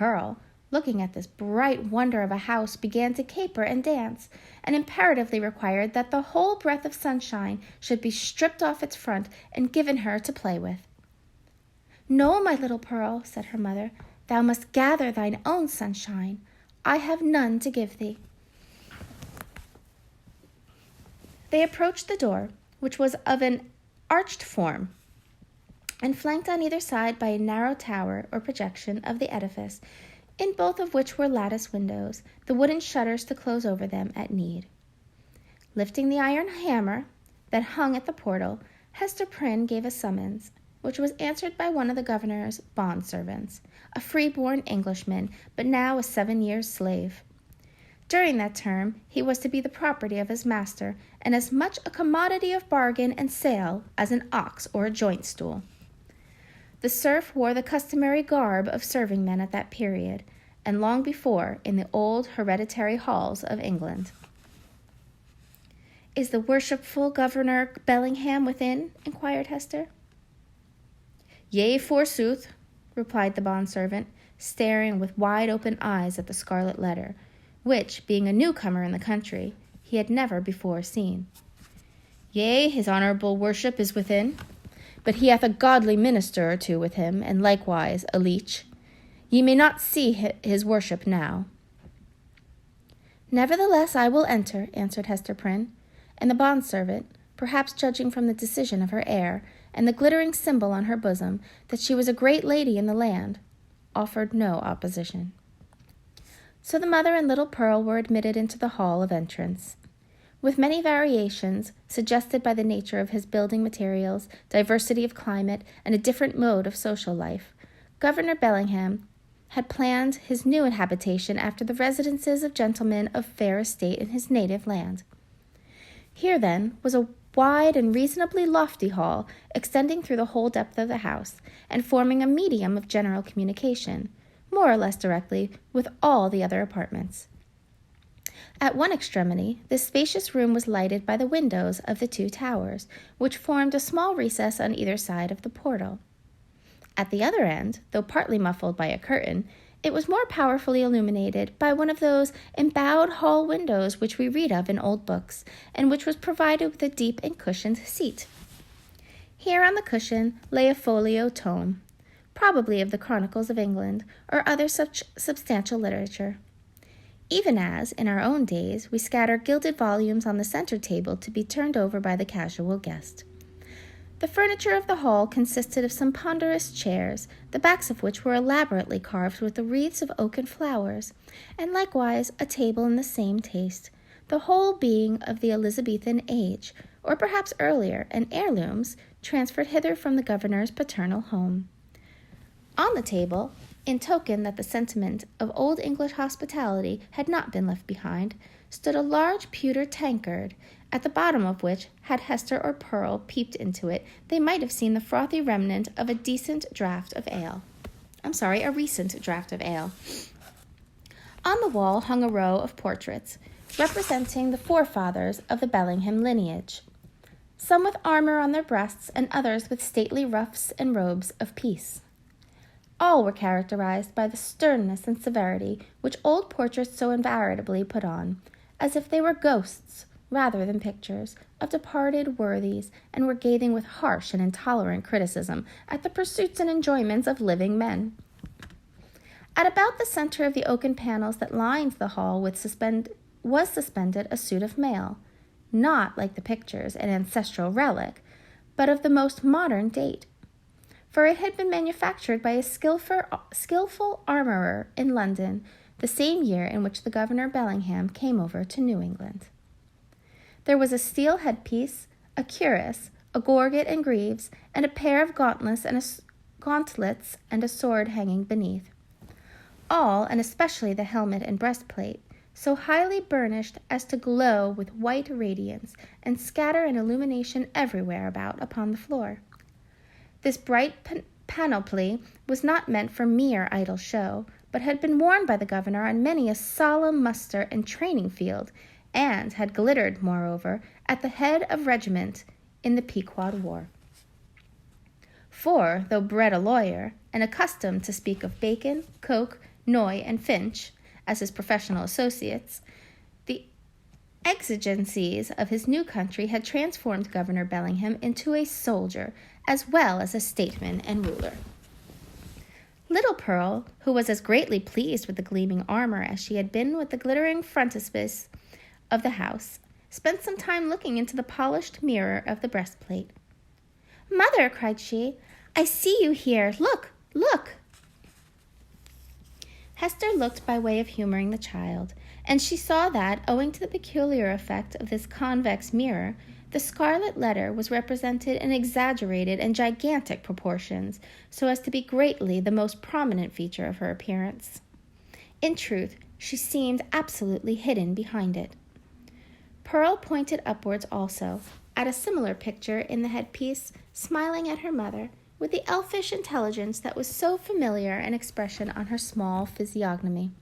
Pearl, looking at this bright wonder of a house, began to caper and dance, and imperatively required that the whole breath of sunshine should be stripped off its front and given her to play with. "No, my little Pearl," said her mother, "thou must gather thine own sunshine. I have none to give thee." They approached the door, which was of an arched form, and flanked on either side by a narrow tower or projection of the edifice, in both of which were lattice windows, the wooden shutters to close over them at need. Lifting the iron hammer that hung at the portal, Hester Prynne gave a summons, which was answered by one of the governor's bond-servants, a free-born Englishman, but now a 7 years' slave. During that term he was to be the property of his master, and as much a commodity of bargain and sale as an ox or a joint-stool. The serf wore the customary garb of serving men at that period, and long before in the old hereditary halls of England. "Is the worshipful Governor Bellingham within?" inquired Hester. "Yea, forsooth," replied the bond-servant, staring with wide-open eyes at the scarlet letter, which, being a newcomer in the country, he had never before seen. "Yea, his honourable worship is within, but he hath a godly minister or two with him, and likewise a leech. Ye may not see his worship now." "Nevertheless I will enter," answered Hester Prynne, and the bond-servant, perhaps judging from the decision of her air and the glittering symbol on her bosom that she was a great lady in the land, offered no opposition. So the mother and little Pearl were admitted into the hall of entrance. With many variations, suggested by the nature of his building materials, diversity of climate, and a different mode of social life, Governor Bellingham had planned his new habitation after the residences of gentlemen of fair estate in his native land. Here, then, was a wide and reasonably lofty hall, extending through the whole depth of the house, and forming a medium of general communication, more or less directly, with all the other apartments. At one extremity, this spacious room was lighted by the windows of the 2 towers, which formed a small recess on either side of the portal. At the other end, though partly muffled by a curtain, it was more powerfully illuminated by one of those embowed hall windows which we read of in old books, and which was provided with a deep and cushioned seat. Here on the cushion lay a folio tome, probably of the Chronicles of England, or other such substantial literature. Even as, in our own days, we scatter gilded volumes on the center table to be turned over by the casual guest. The furniture of the hall consisted of some ponderous chairs, the backs of which were elaborately carved with the wreaths of oaken flowers, and likewise a table in the same taste, the whole being of the Elizabethan age, or perhaps earlier, and heirlooms transferred hither from the governor's paternal home. On the table, in token that the sentiment of old English hospitality had not been left behind, stood a large pewter tankard, at the bottom of which, had Hester or Pearl peeped into it, they might have seen the frothy remnant of a recent draught of ale. On the wall hung a row of portraits, representing the forefathers of the Bellingham lineage, some with armor on their breasts and others with stately ruffs and robes of peace. All were characterized by the sternness and severity which old portraits so invariably put on, as if they were ghosts, rather than pictures, of departed worthies, and were gazing with harsh and intolerant criticism at the pursuits and enjoyments of living men. At about the center of the oaken panels that lined the hall was suspended a suit of mail, not, like the pictures, an ancestral relic, but of the most modern date, for it had been manufactured by a skillful armorer in London the same year in which the Governor Bellingham came over to New England. There was a steel headpiece, a cuirass, a gorget and greaves, and a pair of gauntlets and a sword hanging beneath. All, and especially the helmet and breastplate, so highly burnished as to glow with white radiance and scatter an illumination everywhere about upon the floor. This bright panoply was not meant for mere idle show, but had been worn by the governor on many a solemn muster and training field, and had glittered, moreover, at the head of regiment in the Pequod War. For, though bred a lawyer, and accustomed to speak of bacon, coke, Noy, and Finch as his professional associates, the exigencies of his new country had transformed Governor Bellingham into a soldier as well as a statesman and ruler. Little Pearl, who was as greatly pleased with the gleaming armor as she had been with the glittering frontispiece of the house, spent some time looking into the polished mirror of the breastplate. "Mother," cried she, "I see you here. Look, look!" Hester looked by way of humoring the child, and she saw that, owing to the peculiar effect of this convex mirror, the scarlet letter was represented in exaggerated and gigantic proportions, so as to be greatly the most prominent feature of her appearance. In truth, she seemed absolutely hidden behind it. Pearl pointed upwards also, at a similar picture in the headpiece, smiling at her mother, with the elfish intelligence that was so familiar an expression on her small physiognomy.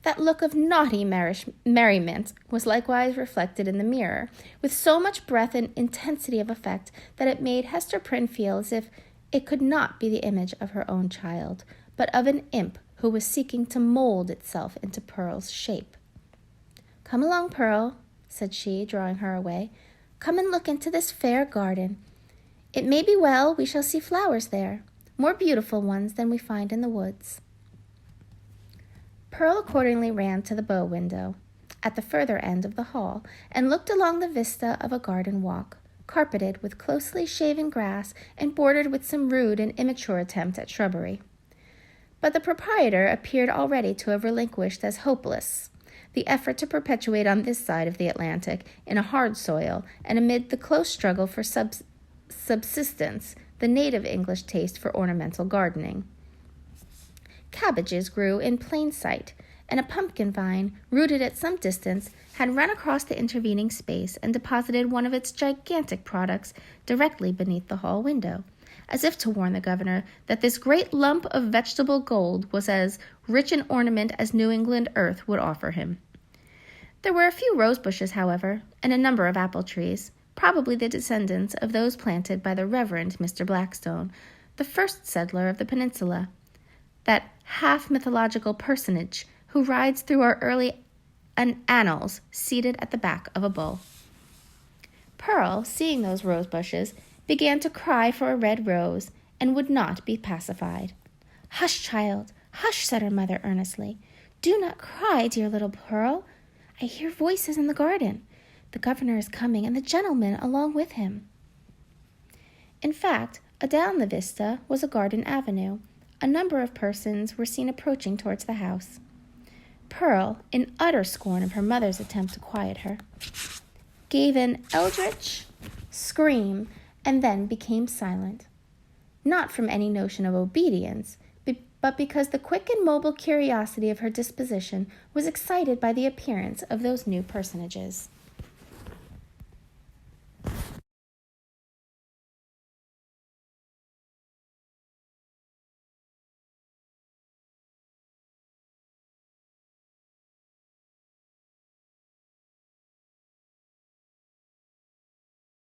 That look of naughty merriment was likewise reflected in the mirror, with so much breadth and intensity of effect that it made Hester Prynne feel as if it could not be the image of her own child, but of an imp who was seeking to mold itself into Pearl's shape. "Come along, Pearl," said she, drawing her away. "Come and look into this fair garden. It may be well we shall see flowers there, more beautiful ones than we find in the woods." Pearl accordingly ran to the bow window, at the further end of the hall, and looked along the vista of a garden walk, carpeted with closely shaven grass and bordered with some rude and immature attempt at shrubbery. But the proprietor appeared already to have relinquished as hopeless the effort to perpetuate on this side of the Atlantic in a hard soil and amid the close struggle for subsistence, the native English taste for ornamental gardening. Cabbages grew in plain sight, and a pumpkin vine, rooted at some distance, had run across the intervening space and deposited one of its gigantic products directly beneath the hall window, as if to warn the governor that this great lump of vegetable gold was as rich an ornament as New England earth would offer him. There were a few rose bushes, however, and a number of apple trees, probably the descendants of those planted by the Reverend Mr. Blackstone, the first settler of the peninsula, that half-mythological personage who rides through our early annals seated at the back of a bull. Pearl, seeing those rose bushes, began to cry for a red rose, and would not be pacified. "Hush, child, hush," said her mother earnestly. "Do not cry, dear little Pearl. I hear voices in the garden. The governor is coming, and the gentleman along with him." In fact, adown the vista was a garden avenue. A number of persons were seen approaching towards the house. Pearl, in utter scorn of her mother's attempt to quiet her, gave an eldritch scream and then became silent, not from any notion of obedience, but because the quick and mobile curiosity of her disposition was excited by the appearance of those new personages.